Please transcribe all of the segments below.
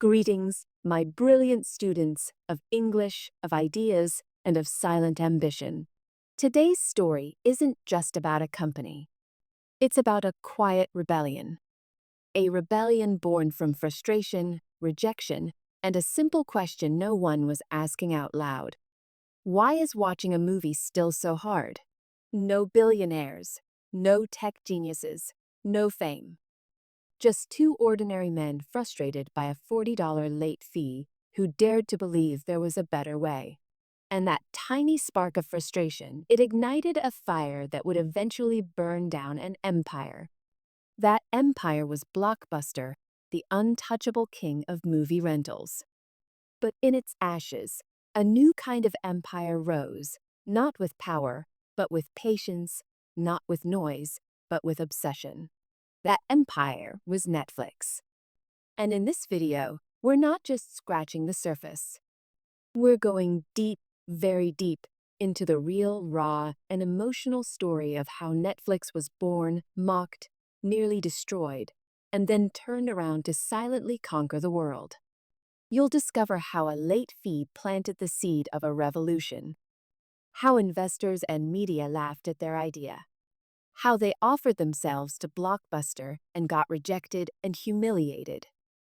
Greetings, my brilliant students of English, of ideas, and of silent ambition. Today's story isn't just about a company. It's about a quiet rebellion. A rebellion born from frustration, rejection, and a simple question no one was asking out loud. Why is watching a movie still so hard? No billionaires, no tech geniuses, no fame. Just two ordinary men frustrated by a $40 late fee who dared to believe there was a better way. And that tiny spark of frustration, it ignited a fire that would eventually burn down an empire. That empire was Blockbuster, the untouchable king of movie rentals. But in its ashes, a new kind of empire rose, not with power, but with patience, not with noise, but with obsession. That empire was Netflix. And in this video, we're not just scratching the surface. We're going deep, very deep, into the real, raw, and emotional story of how Netflix was born, mocked, nearly destroyed, and then turned around to silently conquer the world. You'll discover how a late fee planted the seed of a revolution, how investors and media laughed at their idea, how they offered themselves to Blockbuster and got rejected and humiliated,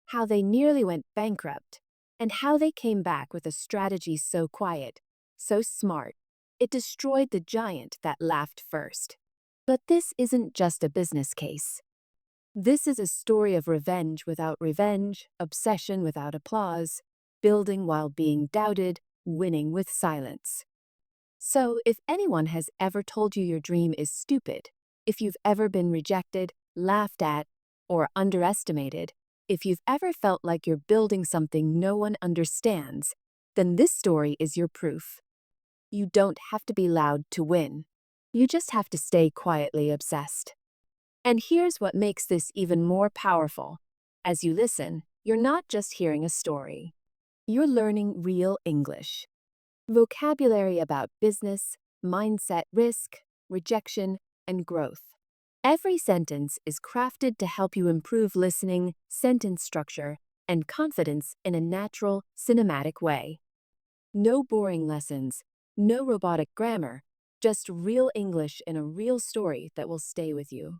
how they nearly went bankrupt, and how they came back with a strategy so quiet, so smart, it destroyed the giant that laughed first. But this isn't just a business case. This is a story of revenge without revenge, obsession without applause, building while being doubted, winning with silence. So, if anyone has ever told you your dream is stupid, if you've ever been rejected, laughed at, or underestimated, if you've ever felt like you're building something no one understands, then this story is your proof. You don't have to be loud to win. You just have to stay quietly obsessed. And here's what makes this even more powerful. As you listen, you're not just hearing a story. You're learning real English. Vocabulary about business, mindset, risk, rejection, and growth. Every sentence is crafted to help you improve listening, sentence structure, and confidence in a natural, cinematic way. No boring lessons, no robotic grammar, just real English in a real story that will stay with you.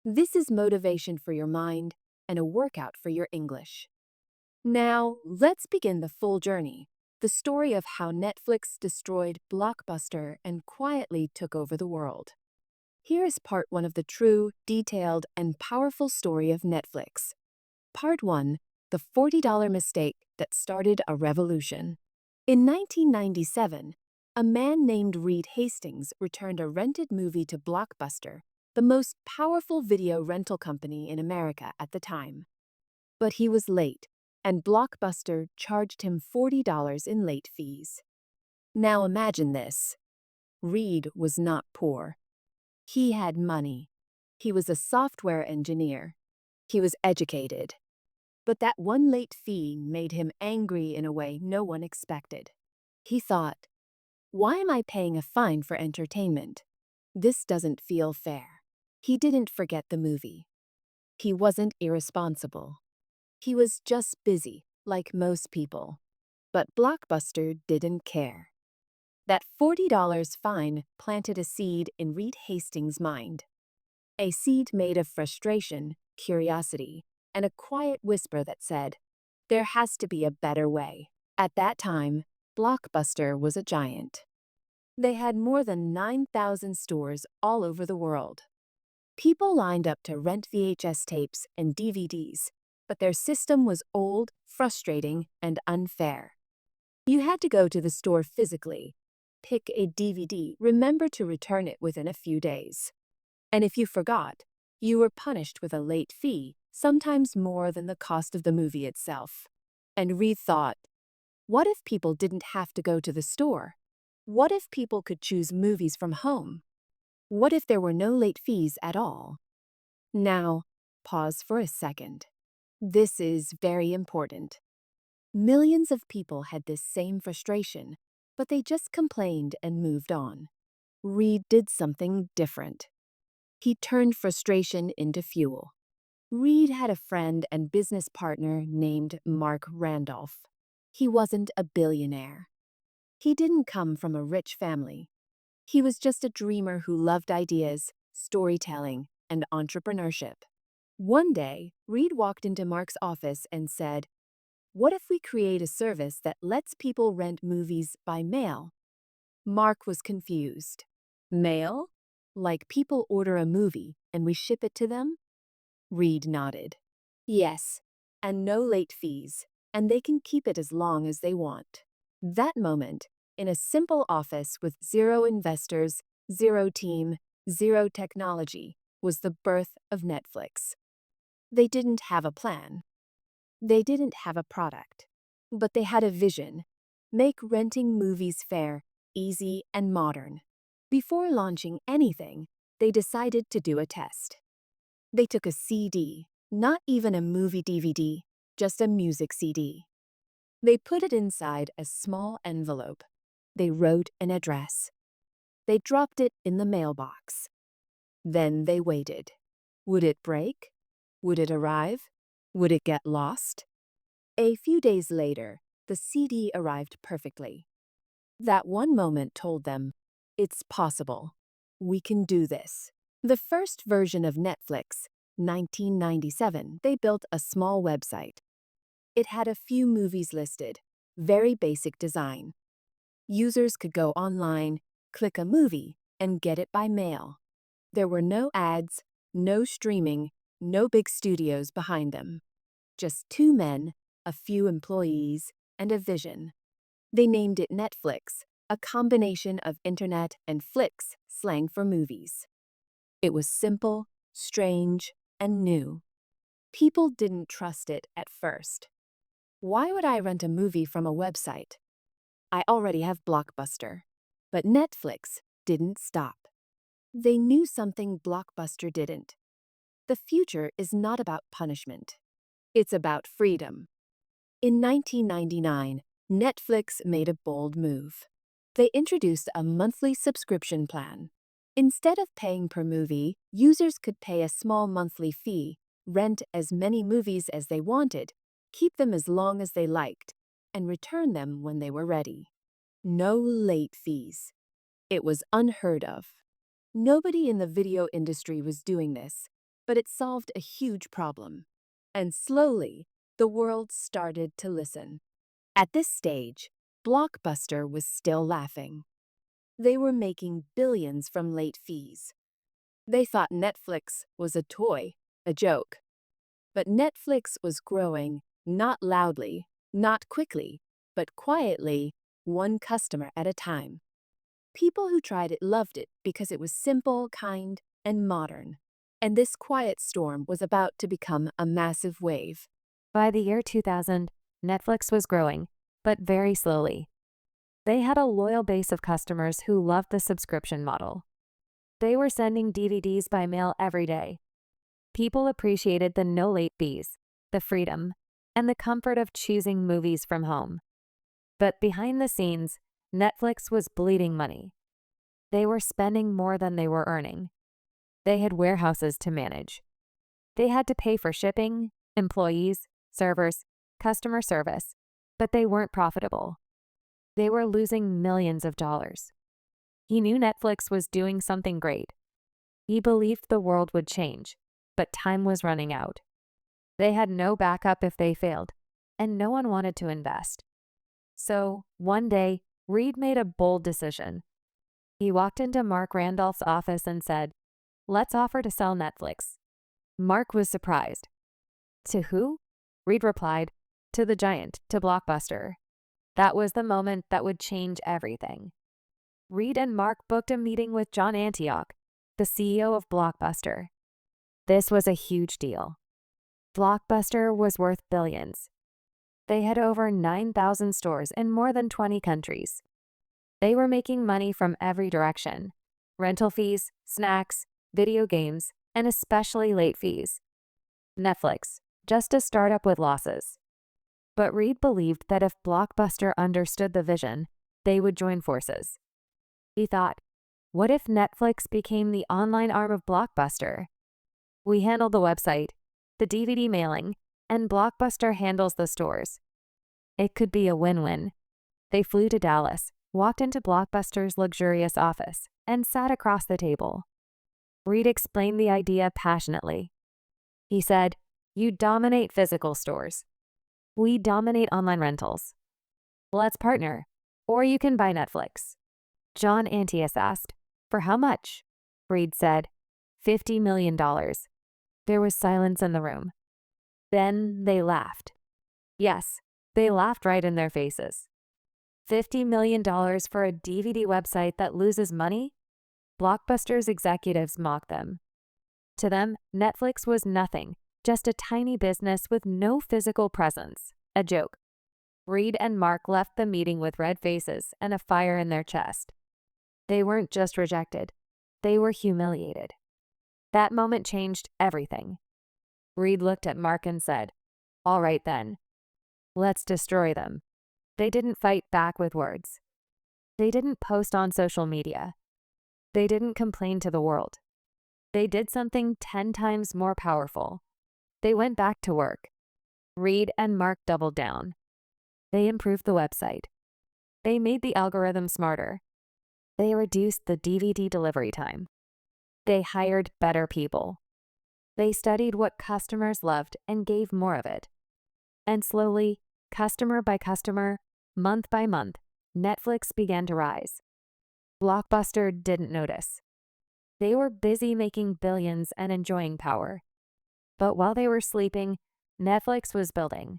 This is motivation for your mind and a workout for your English. Now, let's begin the full journey. The story of how Netflix destroyed Blockbuster and quietly took over the world. Here is part 1 of the true, detailed, and powerful story of Netflix. Part 1, the $40 mistake that started a revolution. In 1997, a man named Reed Hastings returned a rented movie to Blockbuster, the most powerful video rental company in America at the time. But he was late, and Blockbuster charged him $40 in late fees. Now imagine this. Reed was not poor. He had money. He was a software engineer. He was educated. But that one late fee made him angry in a way no one expected. He thought, why am I paying a fine for entertainment? This doesn't feel fair. He didn't forget the movie. He wasn't irresponsible. He was just busy, like most people. But Blockbuster didn't care. That $40 fine planted a seed in Reed Hastings' mind. A seed made of frustration, curiosity, and a quiet whisper that said, there has to be a better way. At that time, Blockbuster was a giant. They had more than 9,000 stores all over the world. People lined up to rent VHS tapes and DVDs, but their system was old, frustrating, and unfair. You had to go to the store physically, pick a DVD, remember to return it within a few days. And if you forgot, you were punished with a late fee, sometimes more than the cost of the movie itself. And Reed thought, what if people didn't have to go to the store? What if people could choose movies from home? What if there were no late fees at all? Now, pause for a second. This is very important. Millions of people had this same frustration, but they just complained and moved on. Reed did something different. He turned frustration into fuel. Reed had a friend and business partner named Mark Randolph. He wasn't a billionaire. He didn't come from a rich family. He was just a dreamer who loved ideas, storytelling, and entrepreneurship. One day, Reed walked into Mark's office and said, "What if we create a service that lets people rent movies by mail?" Mark was confused. Mail? Like people order a movie and we ship it to them? Reed nodded. Yes, and no late fees, and they can keep it as long as they want. That moment, in a simple office with zero investors, zero team, zero technology, was the birth of Netflix. They didn't have a plan. They didn't have a product. But they had a vision: make renting movies fair, easy, and modern. Before launching anything, they decided to do a test. They took a CD, not even a movie DVD, just a music CD. They put it inside a small envelope. They wrote an address. They dropped it in the mailbox. Then they waited. Would it break? Would it arrive? Would it get lost? A few days later, the CD arrived perfectly. That one moment told them, it's possible. We can do this. The first version of Netflix, 1997, they built a small website. It had a few movies listed, very basic design. Users could go online, click a movie, and get it by mail. There were no ads, no streaming, no big studios behind them. Just two men, a few employees, and a vision. They named it Netflix, a combination of internet and flicks slang for movies. It was simple, strange, and new. People didn't trust it at first. Why would I rent a movie from a website? I already have Blockbuster. But Netflix didn't stop. They knew something Blockbuster didn't. The future is not about punishment. It's about freedom. In 1999, Netflix made a bold move. They introduced a monthly subscription plan. Instead of paying per movie, users could pay a small monthly fee, rent as many movies as they wanted, keep them as long as they liked, and return them when they were ready. No late fees. It was unheard of. Nobody in the video industry was doing this, but it solved a huge problem. And slowly, the world started to listen. At this stage, Blockbuster was still laughing. They were making billions from late fees. They thought Netflix was a toy, a joke. But Netflix was growing, not loudly, not quickly, but quietly, one customer at a time. People who tried it loved it because it was simple, kind, and modern. And this quiet storm was about to become a massive wave. By the year 2000, Netflix was growing, but very slowly. They had a loyal base of customers who loved the subscription model. They were sending DVDs by mail every day. People appreciated the no late fees, the freedom, and the comfort of choosing movies from home. But behind the scenes, Netflix was bleeding money. They were spending more than they were earning. They had warehouses to manage. They had to pay for shipping, employees, servers, customer service, but they weren't profitable. They were losing millions of dollars. He knew Netflix was doing something great. He believed the world would change, but time was running out. They had no backup if they failed, and no one wanted to invest. So, one day, Reed made a bold decision. He walked into Mark Randolph's office and said, "Let's offer to sell Netflix." Mark was surprised. "To who?" Reed replied, "To the giant, to Blockbuster." That was the moment that would change everything. Reed and Mark booked a meeting with John Antioch, the CEO of Blockbuster. This was a huge deal. Blockbuster was worth billions. They had over 9,000 stores in more than 20 countries. They were making money from every direction: rental fees, snacks, video games, and especially late fees. Netflix, just a startup with losses. But Reed believed that if Blockbuster understood the vision, they would join forces. He thought, what if Netflix became the online arm of Blockbuster? "We handle the website. the DVD mailing, and Blockbuster handles the stores. It could be a win-win. They flew to Dallas, walked into Blockbuster's luxurious office, and sat across the table. Reed explained the idea passionately. He said, "You dominate physical stores. We dominate online rentals. Let's partner, or you can buy Netflix." John Antius asked, "For how much?" Reed said, $50 million. There was silence in the room. Then they laughed. Yes, they laughed right in their faces. $50 million for a DVD website that loses money? Blockbuster's executives mocked them. To them, Netflix was nothing, just a tiny business with no physical presence, a joke. Reed and Mark left the meeting with red faces and a fire in their chest. They weren't just rejected, they were humiliated. That moment changed everything. Reed looked at Mark and said, "All right then. Let's destroy them." They didn't fight back with words. They didn't post on social media. They didn't complain to the world. They did something 10 times more powerful. They went back to work. Reed and Mark doubled down. They improved the website. They made the algorithm smarter. They reduced the DVD delivery time. They hired better people. They studied what customers loved and gave more of it. And slowly, customer by customer, month by month, Netflix began to rise. Blockbuster didn't notice. They were busy making billions and enjoying power. But while they were sleeping, Netflix was building.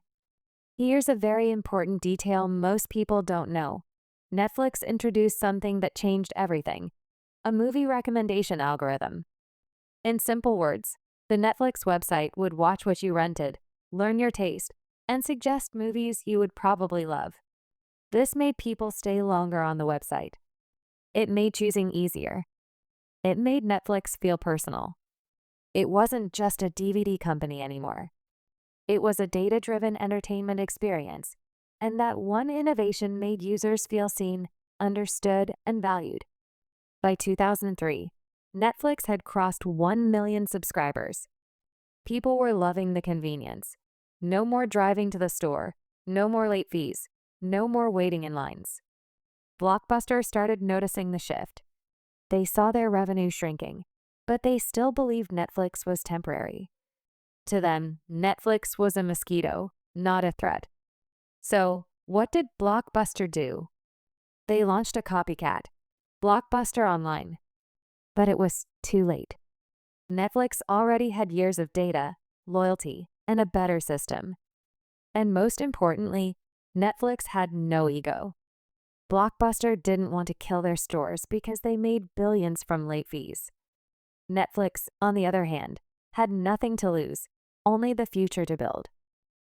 Here's a very important detail most people don't know. Netflix introduced something that changed everything: a movie recommendation algorithm. In simple words, the Netflix website would watch what you rented, learn your taste, and suggest movies you would probably love. This made people stay longer on the website. It made choosing easier. It made Netflix feel personal. It wasn't just a DVD company anymore. It was a data-driven entertainment experience, and that one innovation made users feel seen, understood, and valued. By 2003, Netflix had crossed 1 million subscribers. People were loving the convenience. No more driving to the store, no more late fees, no more waiting in lines. Blockbuster started noticing the shift. They saw their revenue shrinking, but they still believed Netflix was temporary. To them, Netflix was a mosquito, not a threat. So, what did Blockbuster do? They launched a copycat, Blockbuster Online. But it was too late. Netflix already had years of data, loyalty, and a better system. And most importantly, Netflix had no ego. Blockbuster didn't want to kill their stores because they made billions from late fees. Netflix, on the other hand, had nothing to lose, only the future to build.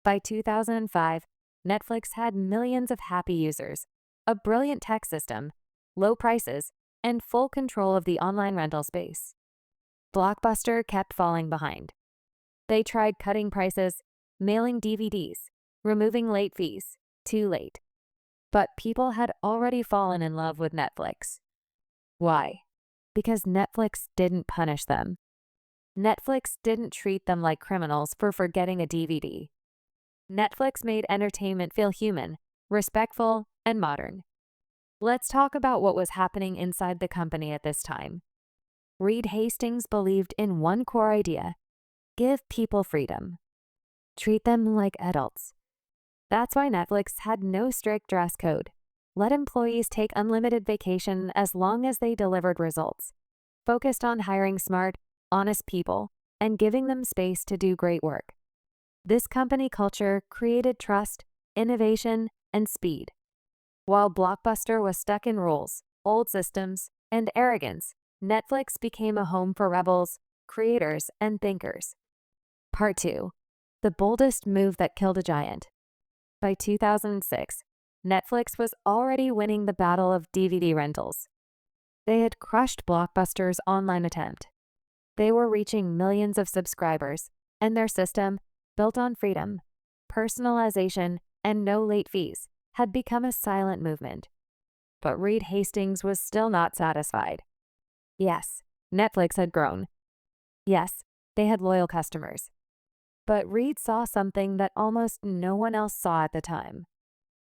By 2005, Netflix had millions of happy users, a brilliant tech system, low prices, and full control of the online rental space. Blockbuster kept falling behind. They tried cutting prices, mailing DVDs, removing late fees, too late. But people had already fallen in love with Netflix. Why? Because Netflix didn't punish them. Netflix didn't treat them like criminals for forgetting a DVD. Netflix made entertainment feel human, respectful, and modern. Let's talk about what was happening inside the company at this time. Reed Hastings believed in one core idea: give people freedom. Treat them like adults. That's why Netflix had no strict dress code. Let employees take unlimited vacation as long as they delivered results. Focused on hiring smart, honest people and giving them space to do great work. This company culture created trust, innovation, and speed. While Blockbuster was stuck in rules, old systems, and arrogance, Netflix became a home for rebels, creators, and thinkers. Part 2. The boldest move that killed a giant. By 2006, Netflix was already winning the battle of DVD rentals. They had crushed Blockbuster's online attempt. They were reaching millions of subscribers, and their system, built on freedom, personalization, and no late fees, had become a silent movement. But Reed Hastings was still not satisfied. Yes, Netflix had grown. Yes, they had loyal customers. But Reed saw something that almost no one else saw at the time.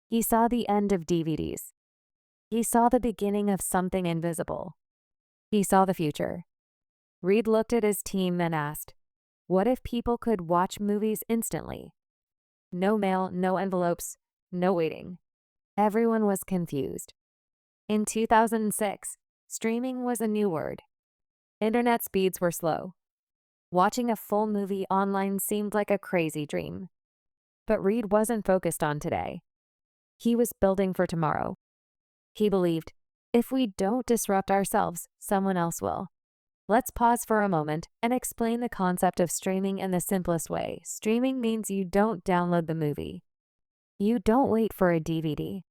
He saw the end of DVDs. He saw the beginning of something invisible. He saw the future. Reed looked at his team and asked, "What if people could watch movies instantly? No mail, no envelopes, no waiting." Everyone was confused. In 2006, streaming was a new word. Internet speeds were slow. Watching a full movie online seemed like a crazy dream. But Reed wasn't focused on today. He was building for tomorrow. He believed, if we don't disrupt ourselves, someone else will. Let's pause for a moment and explain the concept of streaming in the simplest way. Streaming means you don't download the movie. You don't wait for a DVD.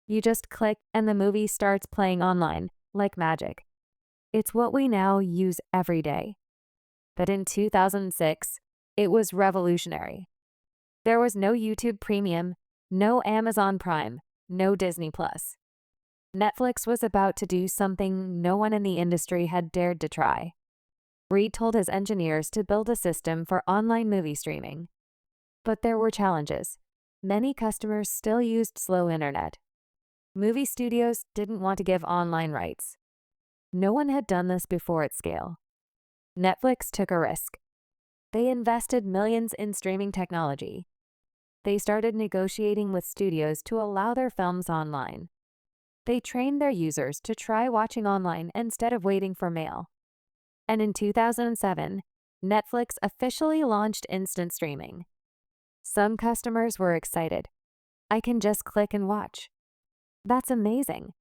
You just click and the movie starts playing online, like magic. It's what we now use every day. But in 2006, it was revolutionary. There was no YouTube Premium, no Amazon Prime, no Disney Plus. Netflix was about to do something no one in the industry had dared to try. Reed told his engineers to build a system for online movie streaming. But there were challenges. Many customers still used slow internet. Movie studios didn't want to give online rights. No one had done this before at scale. Netflix took a risk. They invested millions in streaming technology. They started negotiating with studios to allow their films online. They trained their users to try watching online instead of waiting for mail. And in 2007, Netflix officially launched instant streaming. Some customers were excited. I can just click and watch. That's amazing.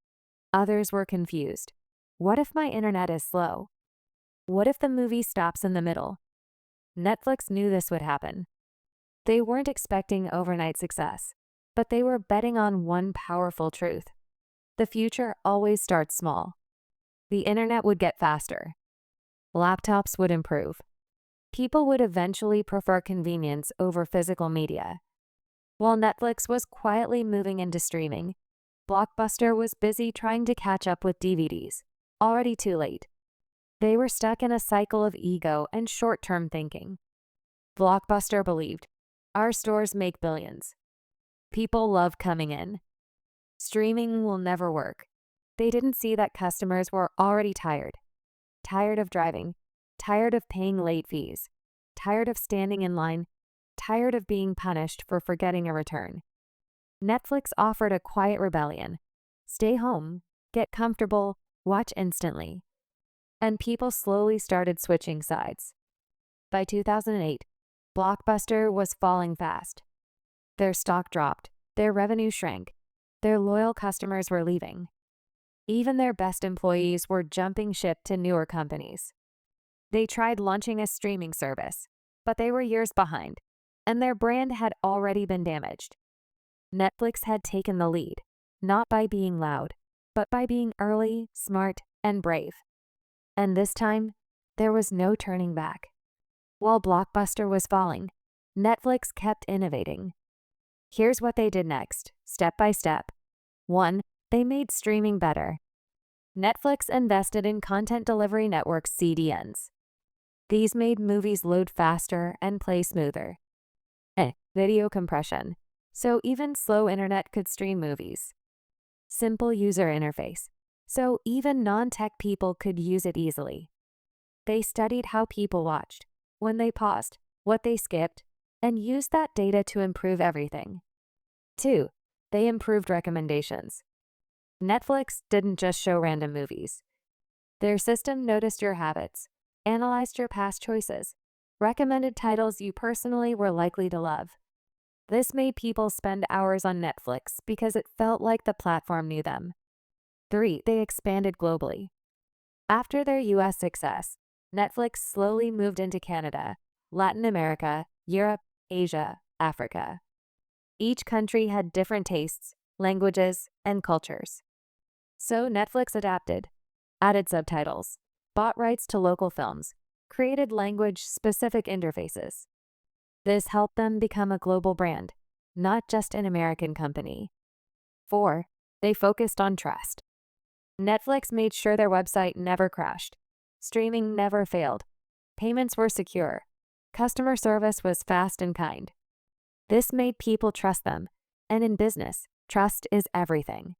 Others were confused. What if my internet is slow? What if the movie stops in the middle? Netflix knew this would happen. They weren't expecting overnight success, but they were betting on one powerful truth. The future always starts small. The internet would get faster. Laptops would improve. People would eventually prefer convenience over physical media. While Netflix was quietly moving into streaming, Blockbuster was busy trying to catch up with DVDs, already too late. They were stuck in a cycle of ego and short-term thinking. Blockbuster believed, our stores make billions. People love coming in. Streaming will never work. They didn't see that customers were already tired. Tired of driving, tired of paying late fees, tired of standing in line, tired of being punished for forgetting a return. Netflix offered a quiet rebellion. Stay home, get comfortable, watch instantly. And people slowly started switching sides. By 2008, Blockbuster was falling fast. Their stock dropped, their revenue shrank, their loyal customers were leaving. Even their best employees were jumping ship to newer companies. They tried launching a streaming service, but they were years behind, and their brand had already been damaged. Netflix had taken the lead, not by being loud, but by being early, smart, and brave. And this time, there was no turning back. While Blockbuster was falling, Netflix kept innovating. Here's what they did next, step by step. 1. They made streaming better. Netflix invested in content delivery networks CDNs. These made movies load faster and play smoother. Video compression, so even slow internet could stream movies. Simple user interface, so even non-tech people could use it easily. They studied how people watched, when they paused, what they skipped, and used that data to improve everything. 2. They improved recommendations. Netflix didn't just show random movies. Their system noticed your habits, analyzed your past choices, recommended titles you personally were likely to love. This made people spend hours on Netflix because it felt like the platform knew them. 3. They expanded globally. After their US success, Netflix slowly moved into Canada, Latin America, Europe, Asia, Africa. Each country had different tastes, languages, and cultures. So Netflix adapted, added subtitles, bought rights to local films, created language-specific interfaces. This helped them become a global brand, not just an American company. 4. They focused on trust. Netflix made sure their website never crashed. Streaming never failed. Payments were secure. Customer service was fast and kind. This made people trust them, and in business, trust is everything.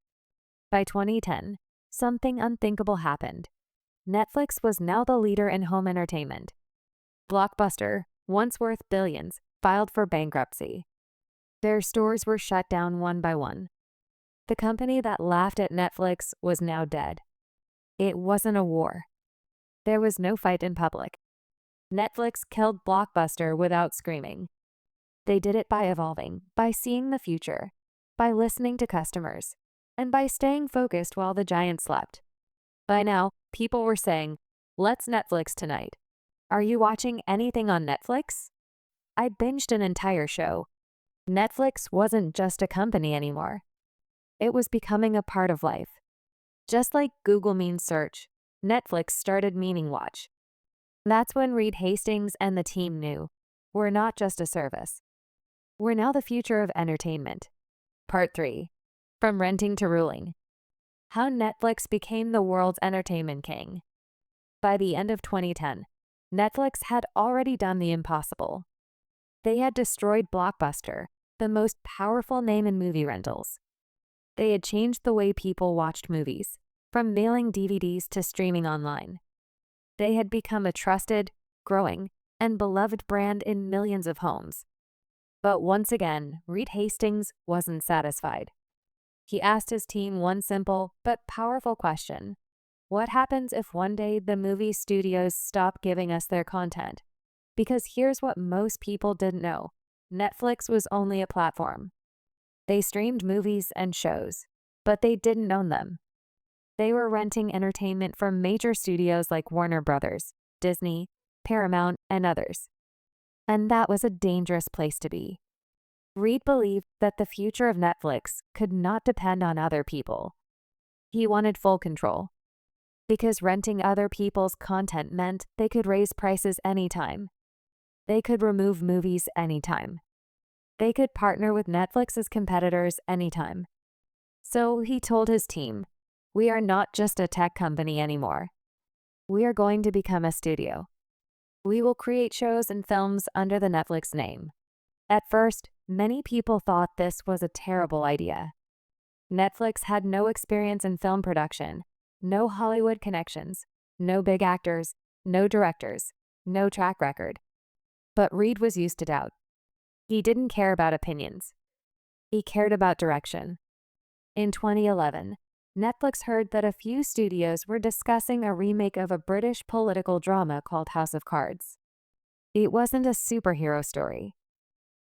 By 2010, something unthinkable happened. Netflix was now the leader in home entertainment. Blockbuster, once worth billions, filed for bankruptcy. Their stores were shut down one by one. The company that laughed at Netflix was now dead. It wasn't a war. There was no fight in public. Netflix killed Blockbuster without screaming. They did it by evolving, by seeing the future, by listening to customers, and by staying focused while the giant slept. By now, people were saying, "Let's Netflix tonight. Are you watching anything on Netflix?" I binged an entire show. Netflix wasn't just a company anymore. It was becoming a part of life. Just like Google means search, Netflix started meaning watch. That's when Reed Hastings and the team knew, we're not just a service. We're now the future of entertainment. Part 3. From renting to ruling. How Netflix became the world's entertainment king. By the end of 2010, Netflix had already done the impossible. They had destroyed Blockbuster, the most powerful name in movie rentals. They had changed the way people watched movies, from mailing DVDs to streaming online. They had become a trusted, growing, and beloved brand in millions of homes. But once again, Reed Hastings wasn't satisfied. He asked his team one simple but powerful question. What happens if one day the movie studios stop giving us their content? Because here's what most people didn't know. Netflix was only a platform. They streamed movies and shows, but they didn't own them. They were renting entertainment from major studios like Warner Brothers, Disney, Paramount, and others. And that was a dangerous place to be. Reed believed that the future of Netflix could not depend on other people. He wanted full control. Because renting other people's content meant they could raise prices anytime. They could remove movies anytime. They could partner with Netflix's competitors anytime. So he told his team, we are not just a tech company anymore. We are going to become a studio. We will create shows and films under the Netflix name. At first, many people thought this was a terrible idea. Netflix had no experience in film production, no Hollywood connections, no big actors, no directors, no track record. But Reed was used to doubt. He didn't care about opinions. He cared about direction. In 2011, Netflix heard that a few studios were discussing a remake of a British political drama called House of Cards. It wasn't a superhero story.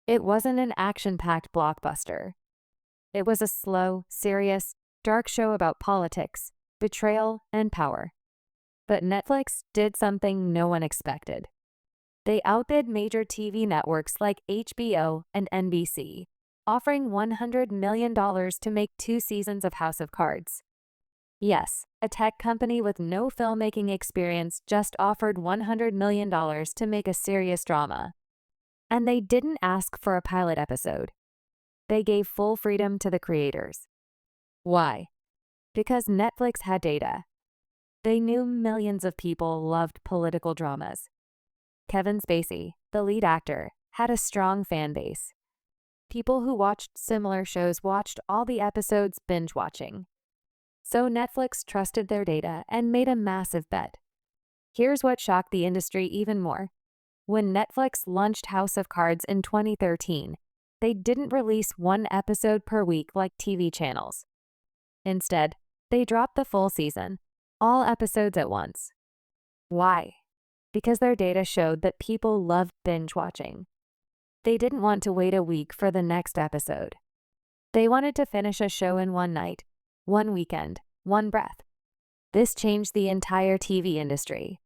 It wasn't an action-packed blockbuster. It was a slow, serious, dark show about politics, betrayal, and power. But Netflix did something no one expected. They outbid major TV networks like HBO and NBC, offering $100 million to make 2 seasons of House of Cards. Yes, a tech company with no filmmaking experience just offered $100 million to make a serious drama. And they didn't ask for a pilot episode. They gave full freedom to the creators. Why? Because Netflix had data. They knew millions of people loved political dramas. Kevin Spacey, the lead actor, had a strong fan base. People who watched similar shows watched all the episodes binge-watching. So Netflix trusted their data and made a massive bet. Here's what shocked the industry even more. When Netflix launched House of Cards in 2013, they didn't release one episode per week like TV channels. Instead, they dropped the full season, all episodes at once. Why? Because their data showed that people loved binge-watching. They didn't want to wait a week for the next episode. They wanted to finish a show in one night, one weekend, one breath. This changed the entire TV industry.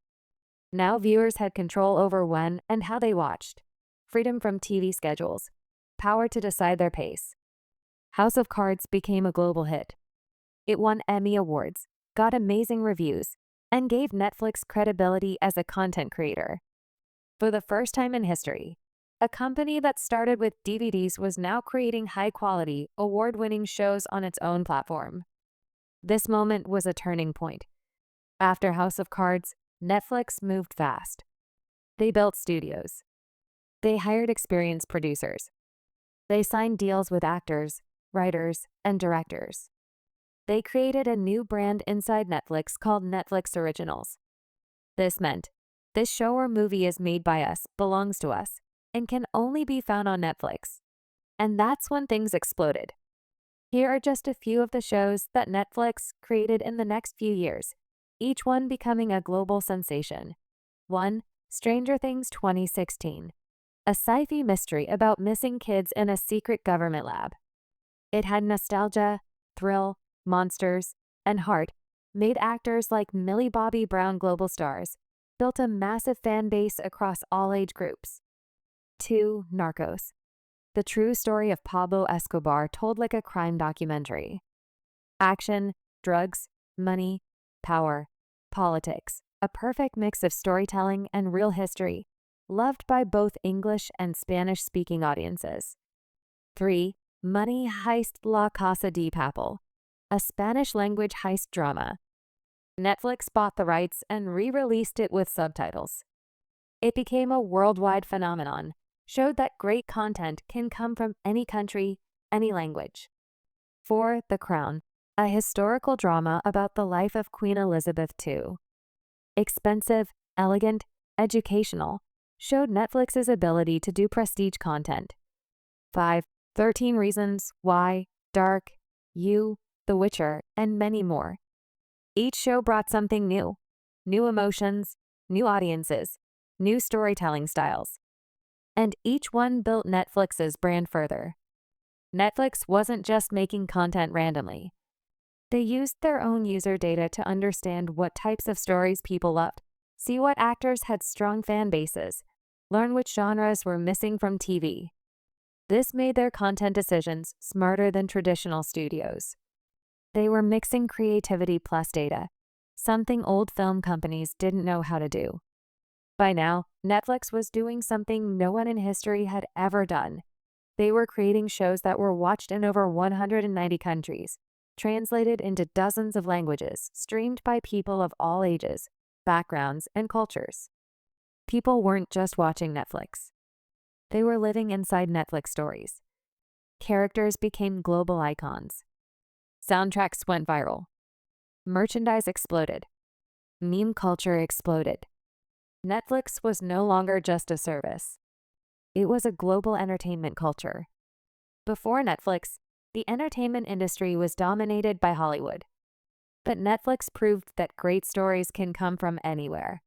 Now viewers had control over when and how they watched, freedom from TV schedules, power to decide their pace. House of Cards became a global hit. It won Emmy Awards, got amazing reviews, and gave Netflix credibility as a content creator. For the first time in history, a company that started with DVDs was now creating high-quality, award-winning shows on its own platform. This moment was a turning point. After House of Cards, Netflix moved fast. They built studios. They hired experienced producers. They signed deals with actors, writers, and directors. They created a new brand inside Netflix called Netflix Originals. This meant this show or movie is made by us, belongs to us, and can only be found on Netflix. And that's when things exploded. Here are just a few of the shows that Netflix created in the next few years, each one becoming a global sensation. 1. Stranger Things 2016. A sci-fi mystery about missing kids in a secret government lab. It had nostalgia, thrill, monsters, and heart, made actors like Millie Bobby Brown global stars, built a massive fan base across all age groups. 2. Narcos. The true story of Pablo Escobar told like a crime documentary. Action, drugs, money, power, politics, a perfect mix of storytelling and real history, loved by both English and Spanish-speaking audiences. 3. Money Heist La Casa de Papel, a Spanish-language heist drama. Netflix bought the rights and re-released it with subtitles. It became a worldwide phenomenon, showed that great content can come from any country, any language. 4. The Crown, a historical drama about the life of Queen Elizabeth II. Expensive, elegant, educational, showed Netflix's ability to do prestige content. 5. 13 Reasons Why, Dark, You, The Witcher, and many more. Each show brought something new. New emotions, new audiences, new storytelling styles. And each one built Netflix's brand further. Netflix wasn't just making content randomly. They used their own user data to understand what types of stories people loved, see what actors had strong fan bases, learn which genres were missing from TV. This made their content decisions smarter than traditional studios. They were mixing creativity plus data, something old film companies didn't know how to do. By now, Netflix was doing something no one in history had ever done. They were creating shows that were watched in over 190 countries, translated into dozens of languages, streamed by people of all ages, backgrounds, and cultures. People weren't just watching Netflix. They were living inside Netflix stories. Characters became global icons. Soundtracks went viral. Merchandise exploded. Meme culture exploded. Netflix was no longer just a service. It was a global entertainment culture. Before Netflix, the entertainment industry was dominated by Hollywood. But Netflix proved that great stories can come from anywhere.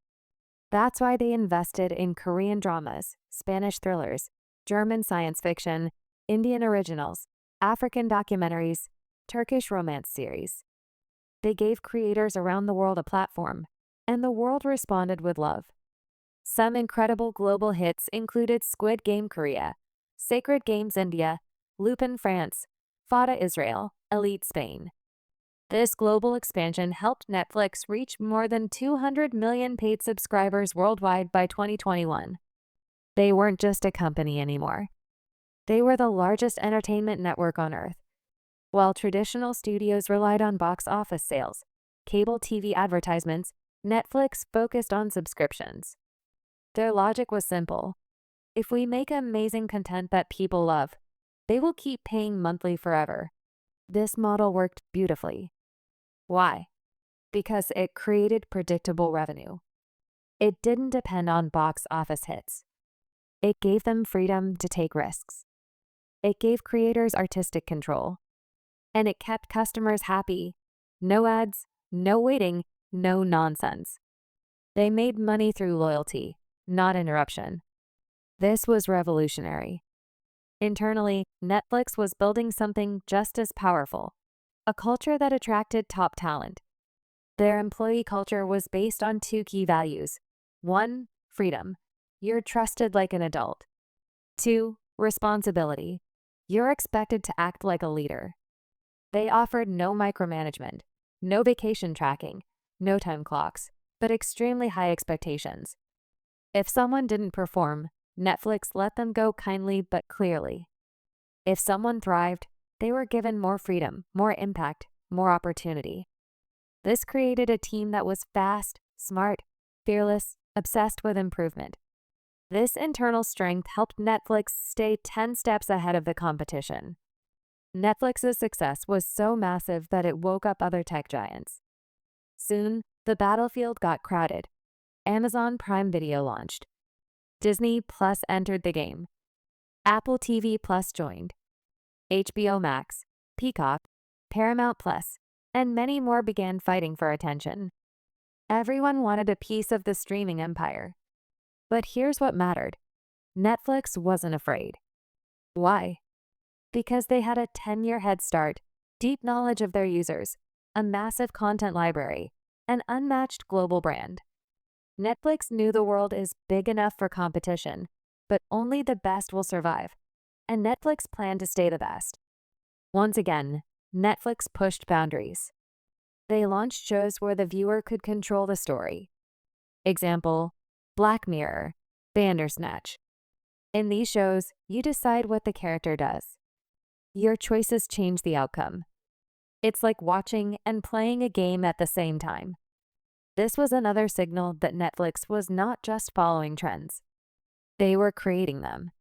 That's why they invested in Korean dramas, Spanish thrillers, German science fiction, Indian originals, African documentaries, Turkish romance series. They gave creators around the world a platform, and the world responded with love. Some incredible global hits included Squid Game Korea, Sacred Games India, Lupin France, Fada Israel, Elite Spain. This global expansion helped Netflix reach more than 200 million paid subscribers worldwide by 2021. They weren't just a company anymore. They were the largest entertainment network on Earth. While traditional studios relied on box office sales, cable TV advertisements, Netflix focused on subscriptions. Their logic was simple. If we make amazing content that people love, they will keep paying monthly forever. This model worked beautifully. Why? Because it created predictable revenue. It didn't depend on box office hits. It gave them freedom to take risks. It gave creators artistic control. And it kept customers happy. No ads, no waiting, no nonsense. They made money through loyalty, not interruption. This was revolutionary. Internally, Netflix was building something just as powerful, a culture that attracted top talent. Their employee culture was based on two key values. 1. Freedom. You're trusted like an adult. 2. Responsibility. You're expected to act like a leader. They offered no micromanagement, no vacation tracking, no time clocks, but extremely high expectations. If someone didn't perform, Netflix let them go kindly but clearly. If someone thrived, they were given more freedom, more impact, more opportunity. This created a team that was fast, smart, fearless, obsessed with improvement. This internal strength helped Netflix stay 10 steps ahead of the competition. Netflix's success was so massive that it woke up other tech giants. Soon, the battlefield got crowded. Amazon Prime Video launched. Disney Plus entered the game. Apple TV Plus joined. HBO Max, Peacock, Paramount Plus, and many more began fighting for attention. Everyone wanted a piece of the streaming empire. But here's what mattered. Netflix wasn't afraid. Why? Because they had a 10-year head start, deep knowledge of their users, a massive content library, an unmatched global brand. Netflix knew the world is big enough for competition, but only the best will survive. And Netflix planned to stay the best. Once again, Netflix pushed boundaries. They launched shows where the viewer could control the story. Example, Black Mirror, Bandersnatch. In these shows, you decide what the character does. Your choices change the outcome. It's like watching and playing a game at the same time. This was another signal that Netflix was not just following trends. They were creating them.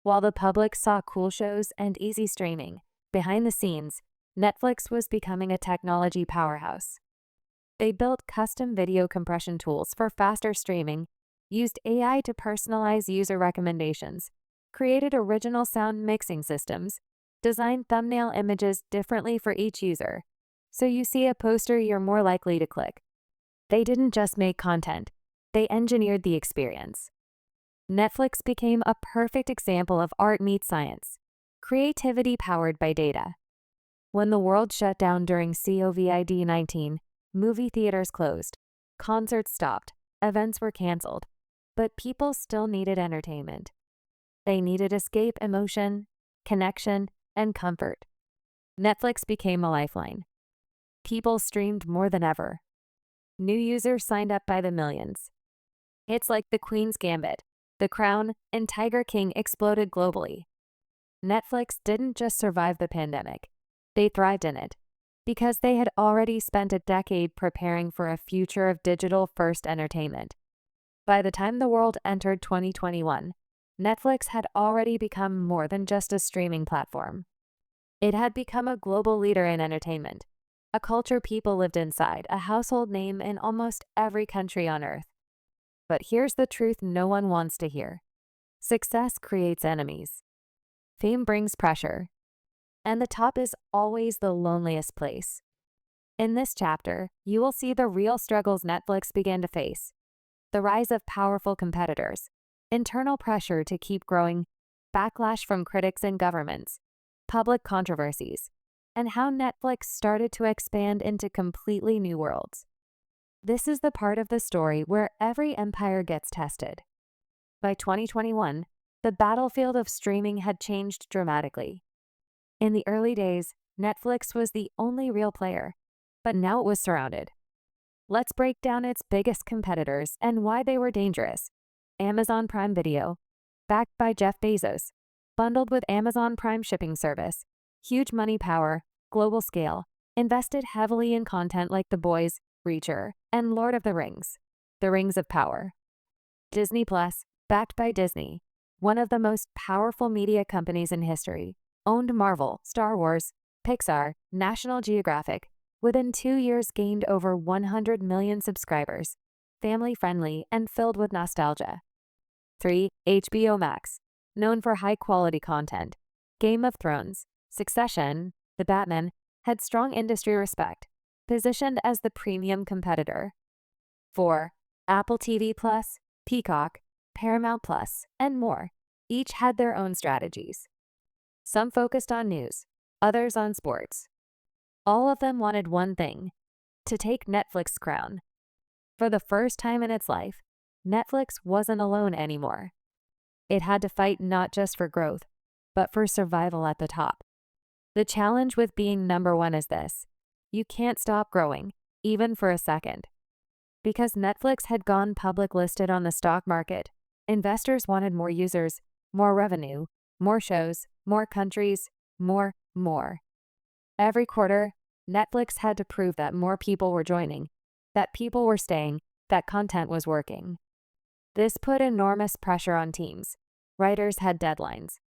While the public saw cool shows and easy streaming, behind the scenes, Netflix was becoming a technology powerhouse. They built custom video compression tools for faster streaming, used AI to personalize user recommendations, created original sound mixing systems, designed thumbnail images differently for each user, so you see a poster you're more likely to click. They didn't just make content, they engineered the experience. Netflix became a perfect example of art meets science, creativity powered by data. When the world shut down during COVID-19, movie theaters closed, concerts stopped, events were canceled, but people still needed entertainment. They needed escape, emotion, connection, and comfort. Netflix became a lifeline. People streamed more than ever. New users signed up by the millions. Hits like The Queen's Gambit, The Crown, and Tiger King exploded globally. Netflix didn't just survive the pandemic. They thrived in it, because they had already spent a decade preparing for a future of digital-first entertainment. By the time the world entered 2021, Netflix had already become more than just a streaming platform. It had become a global leader in entertainment, a culture people lived inside, a household name in almost every country on Earth. But here's the truth no one wants to hear. Success creates enemies. Fame brings pressure. And the top is always the loneliest place. In this chapter, you will see the real struggles Netflix began to face. The rise of powerful competitors, internal pressure to keep growing, backlash from critics and governments, public controversies, and how Netflix started to expand into completely new worlds. This is the part of the story where every empire gets tested. By 2021, the battlefield of streaming had changed dramatically. In the early days, Netflix was the only real player, but now it was surrounded. Let's break down its biggest competitors and why they were dangerous. Amazon Prime Video, backed by Jeff Bezos, bundled with Amazon Prime shipping service, huge money power, global scale, invested heavily in content like The Boys, Reacher, and Lord of the Rings, The Rings of Power. Disney Plus, backed by Disney, one of the most powerful media companies in history, owned Marvel, Star Wars, Pixar, National Geographic, within 2 years gained over 100 million subscribers, family-friendly and filled with nostalgia. 3. HBO Max, known for high-quality content. Game of Thrones, Succession, The Batman, had strong industry respect, positioned as the premium competitor. 4. Apple TV Plus, Peacock, Paramount Plus, and more, each had their own strategies. Some focused on news, others on sports. All of them wanted one thing: to take Netflix's crown. For the first time in its life, Netflix wasn't alone anymore. It had to fight not just for growth, but for survival at the top. The challenge with being number one is this: you can't stop growing, even for a second. Because Netflix had gone public listed on the stock market, investors wanted more users, more revenue, more shows, more countries, more. Every quarter, Netflix had to prove that more people were joining, that people were staying, that content was working. This put enormous pressure on teams. Writers had deadlines.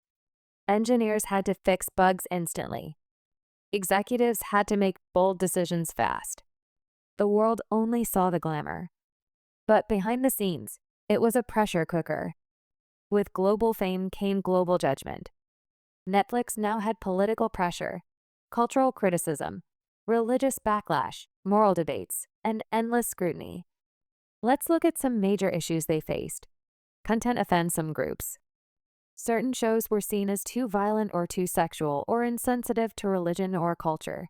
Engineers had to fix bugs instantly. Executives had to make bold decisions fast. The world only saw the glamour. But behind the scenes, it was a pressure cooker. With global fame came global judgment. Netflix now had political pressure, cultural criticism, religious backlash, moral debates, and endless scrutiny. Let's look at some major issues they faced. Content offends some groups. Certain shows were seen as too violent or too sexual or insensitive to religion or culture.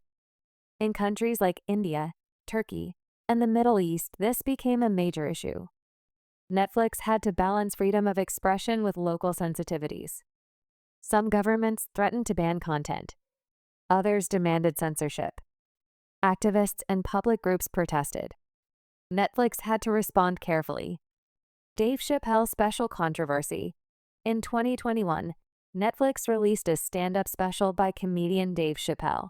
In countries like India, Turkey, and the Middle East, this became a major issue. Netflix had to balance freedom of expression with local sensitivities. Some governments threatened to ban content. Others demanded censorship. Activists and public groups protested. Netflix had to respond carefully. Dave Chappelle's special controversy. In 2021, Netflix released a stand-up special by comedian Dave Chappelle.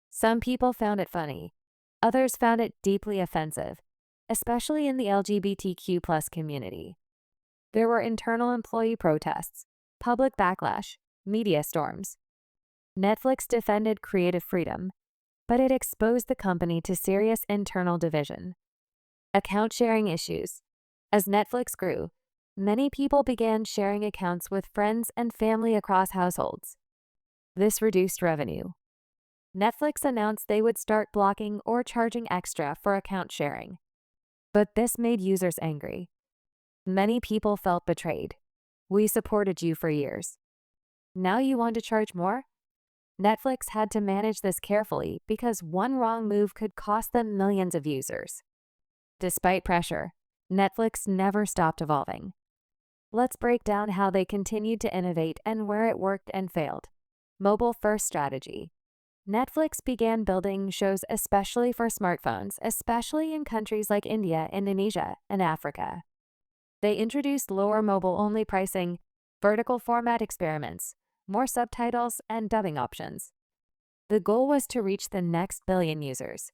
Some people found it funny. Others found it deeply offensive, especially in the LGBTQ+ community. There were internal employee protests, public backlash, media storms. Netflix defended creative freedom, but it exposed the company to serious internal division. Account sharing issues. As Netflix grew, many people began sharing accounts with friends and family across households. This reduced revenue. Netflix announced they would start blocking or charging extra for account sharing. But this made users angry. Many people felt betrayed. We supported you for years. Now you want to charge more? Netflix had to manage this carefully because one wrong move could cost them millions of users. Despite pressure, Netflix never stopped evolving. Let's break down how they continued to innovate and where it worked and failed. Mobile-first strategy. Netflix began building shows especially for smartphones, especially in countries like India, Indonesia, and Africa. They introduced lower mobile-only pricing, vertical format experiments, more subtitles, and dubbing options. The goal was to reach the next billion users.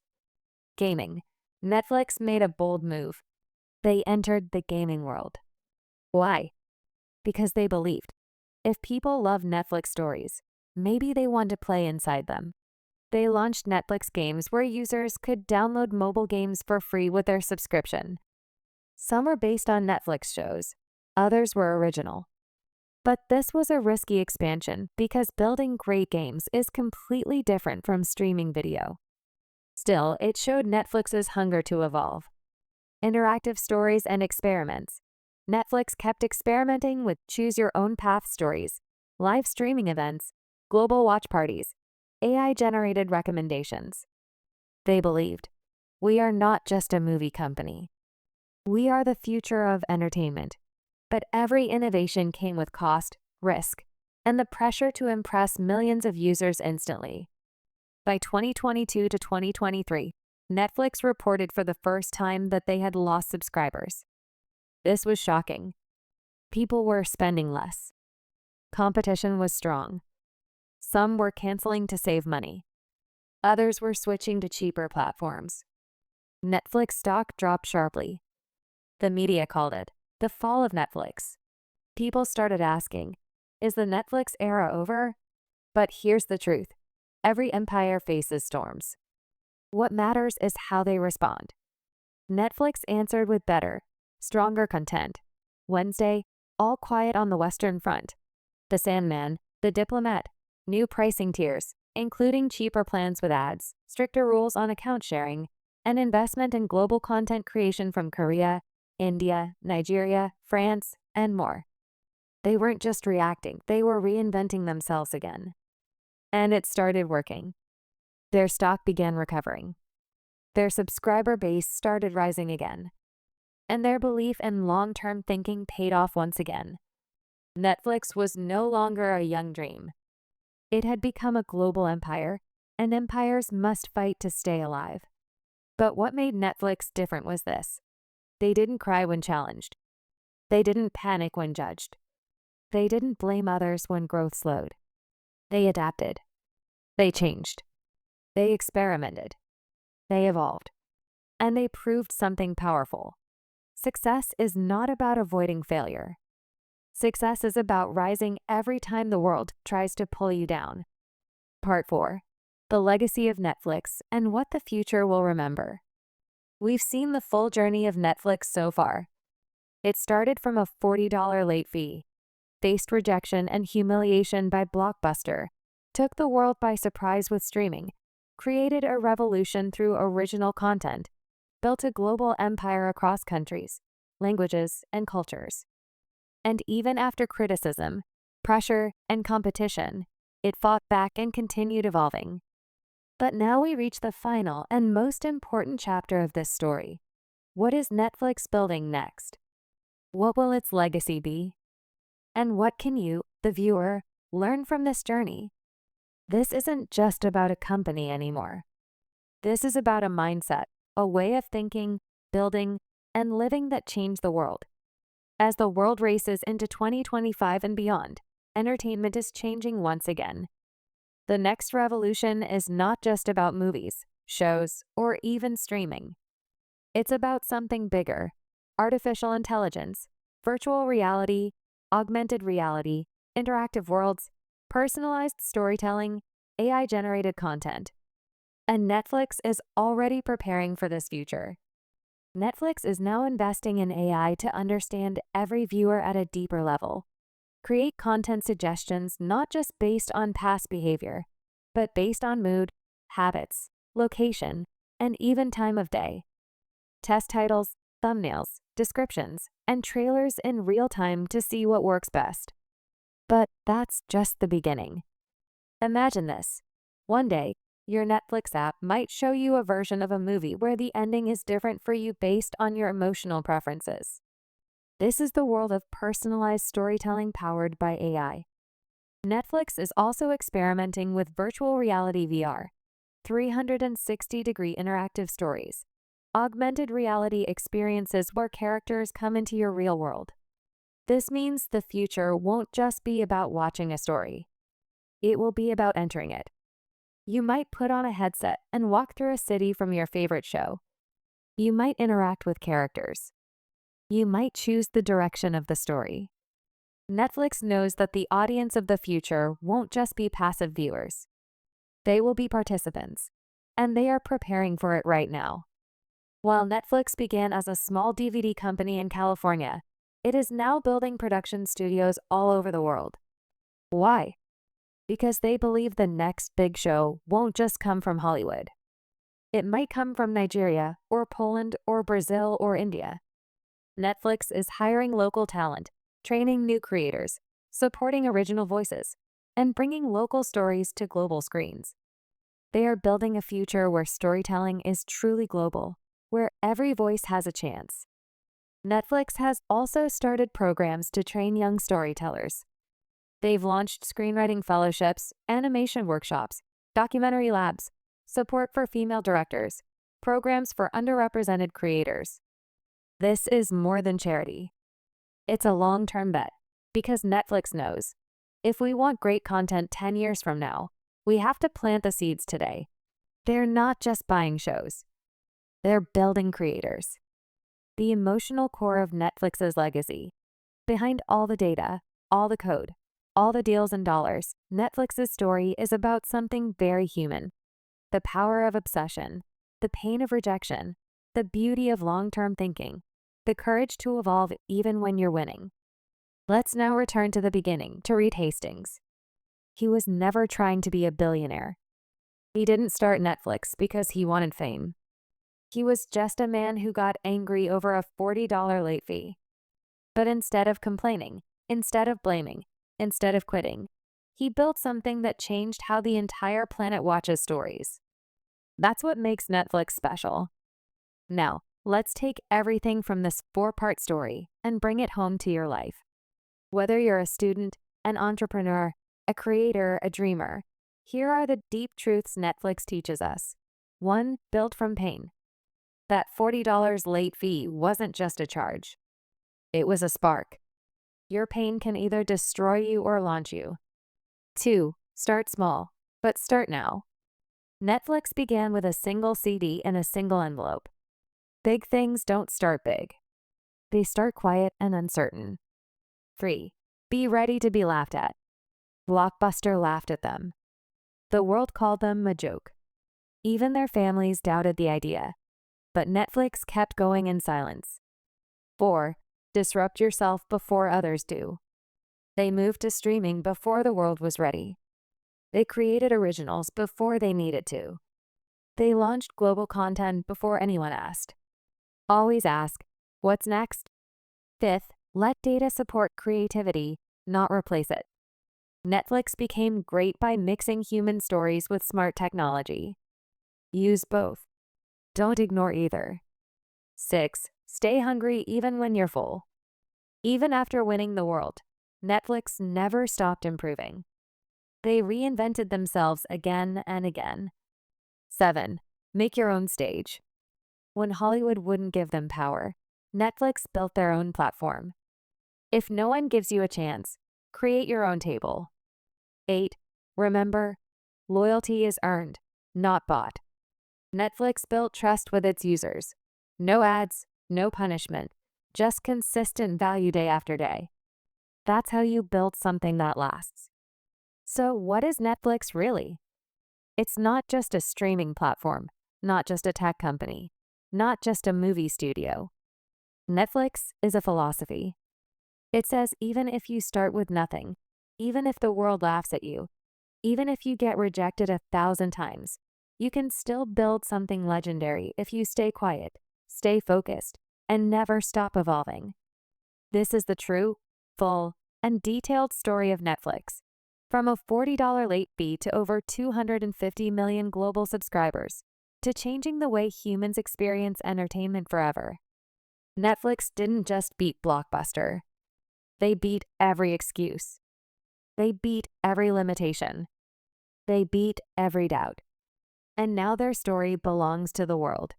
Gaming. Netflix made a bold move. They entered the gaming world. Why? Because they believed, if people love Netflix stories, maybe they want to play inside them. They launched Netflix Games where users could download mobile games for free with their subscription. Some were based on Netflix shows, others were original. But this was a risky expansion because building great games is completely different from streaming video. Still, it showed Netflix's hunger to evolve. Interactive stories and experiments. Netflix kept experimenting with choose-your-own-path stories, live streaming events, global watch parties, AI-generated recommendations. They believed, we are not just a movie company. We are the future of entertainment. But every innovation came with cost, risk, and the pressure to impress millions of users instantly. By 2022 to 2023, Netflix reported for the first time that they had lost subscribers. This was shocking. People were spending less. Competition was strong. Some were canceling to save money. Others were switching to cheaper platforms. Netflix stock dropped sharply. The media called it the fall of Netflix. People started asking, is the Netflix era over? But here's the truth. Every empire faces storms. What matters is how they respond. Netflix answered with better, stronger content. Wednesday, All Quiet on the Western Front. The Sandman, The Diplomat, new pricing tiers, including cheaper plans with ads, stricter rules on account sharing, and investment in global content creation from Korea, India, Nigeria, France, and more. They weren't just reacting, they were reinventing themselves again. And it started working. Their stock began recovering. Their subscriber base started rising again. And their belief in long-term thinking paid off once again. Netflix was no longer a young dream. It had become a global empire, and empires must fight to stay alive. But what made Netflix different was this. They didn't cry when challenged. They didn't panic when judged. They didn't blame others when growth slowed. They adapted. They changed. They experimented. They evolved. And they proved something powerful. success is not about avoiding failure. Success is about rising every time the world tries to pull you down. Part 4. The legacy of Netflix and what the future will remember. We've seen the full journey of Netflix so far. It started from a $40 late fee, faced rejection and humiliation by Blockbuster, took the world by surprise with streaming, created a revolution through original content, built a global empire across countries, languages, and cultures. And even after criticism, pressure, and competition, it fought back and continued evolving. But now we reach the final and most important chapter of this story. What is Netflix building next? What will its legacy be? And what can you, the viewer, learn from this journey? This isn't just about a company anymore. This is about a mindset, a way of thinking, building, and living that change the world. As the world races into 2025 and beyond, entertainment is changing once again. The next revolution is not just about movies, shows, or even streaming. It's about something bigger: artificial intelligence, virtual reality, augmented reality, interactive worlds, personalized storytelling, AI-generated content. And Netflix is already preparing for this future. Netflix is now investing in AI to understand every viewer at a deeper level. Create content suggestions not just based on past behavior, but based on mood, habits, location, and even time of day. Test titles, thumbnails, descriptions, and trailers in real time to see what works best. But that's just the beginning. Imagine this. One day, your Netflix app might show you a version of a movie where the ending is different for you based on your emotional preferences. This is the world of personalized storytelling powered by AI. Netflix is also experimenting with virtual reality VR, 360-degree interactive stories, augmented reality experiences where characters come into your real world. This means the future won't just be about watching a story. It will be about entering it. You might put on a headset and walk through a city from your favorite show. You might interact with characters. You might choose the direction of the story. Netflix knows that the audience of the future won't just be passive viewers. They will be participants, and they are preparing for it right now. While Netflix began as a small DVD company in California, it is now building production studios all over the world. Why? Because they believe the next big show won't just come from Hollywood. It might come from Nigeria, or Poland, or Brazil, or India. Netflix is hiring local talent, training new creators, supporting original voices, and bringing local stories to global screens. They are building a future where storytelling is truly global, where every voice has a chance. Netflix has also started programs to train young storytellers. They've launched screenwriting fellowships, animation workshops, documentary labs, support for female directors, programs for underrepresented creators. This is more than charity. It's a long-term bet, because Netflix knows, if we want great content 10 years from now, we have to plant the seeds today. They're not just buying shows. They're building creators. The emotional core of Netflix's legacy. Behind all the data, all the code, all the deals and dollars, Netflix's story is about something very human. The power of obsession, the pain of rejection, the beauty of long-term thinking, the courage to evolve even when you're winning. Let's now return to the beginning, to Reed Hastings. He was never trying to be a billionaire. He didn't start Netflix because he wanted fame. He was just a man who got angry over a $40 late fee. But instead of complaining, instead of blaming, instead of quitting, he built something that changed how the entire planet watches stories. That's what makes Netflix special. Now, let's take everything from this 4-part story and bring it home to your life. Whether you're a student, an entrepreneur, a creator, a dreamer, here are the deep truths Netflix teaches us. 1. Build from pain. That $40 late fee wasn't just a charge. It was a spark. Your pain can either destroy you or launch you. 2. Start small, but start now. Netflix began with a single CD and a single envelope. Big things don't start big. They start quiet and uncertain. 3. Be ready to be laughed at. Blockbuster laughed at them. The world called them a joke. Even their families doubted the idea. But Netflix kept going in silence. 4. Disrupt yourself before others do. They moved to streaming before the world was ready. They created originals before they needed to. They launched global content before anyone asked. Always ask, what's next? 5th, let data support creativity, not replace it. Netflix became great by mixing human stories with smart technology. Use both. Don't ignore either. 6. Stay hungry even when you're full. Even after winning the world, Netflix never stopped improving. They reinvented themselves again and again. 7. Make your own stage. When Hollywood wouldn't give them power, Netflix built their own platform. If no one gives you a chance, create your own table. 8. Remember, loyalty is earned, not bought. Netflix built trust with its users. No ads, no punishment, just consistent value day after day. That's how you build something that lasts. So what is Netflix really? It's not just a streaming platform, not just a tech company, not just a movie studio. Netflix is a philosophy. It says even if you start with nothing, even if the world laughs at you, even if you get rejected 1,000 times, you can still build something legendary if you stay quiet, stay focused, and never stop evolving. This is the true, full, and detailed story of Netflix. From a $40 late fee to over 250 million global subscribers, to changing the way humans experience entertainment forever. Netflix didn't just beat Blockbuster. They beat every excuse. They beat every limitation. They beat every doubt. And now their story belongs to the world.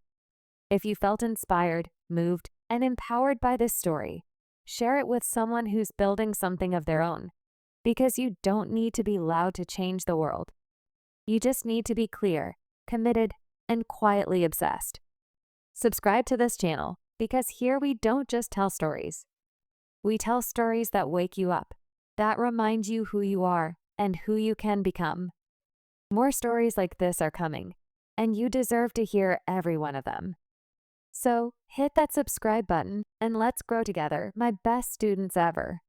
If you felt inspired, moved, and empowered by this story, share it with someone who's building something of their own. Because you don't need to be loud to change the world. You just need to be clear, committed, and quietly obsessed. Subscribe to this channel because here we don't just tell stories. We tell stories that wake you up, that remind you who you are and who you can become. More stories like this are coming, and you deserve to hear every one of them. So hit that subscribe button and let's grow together, my best students ever.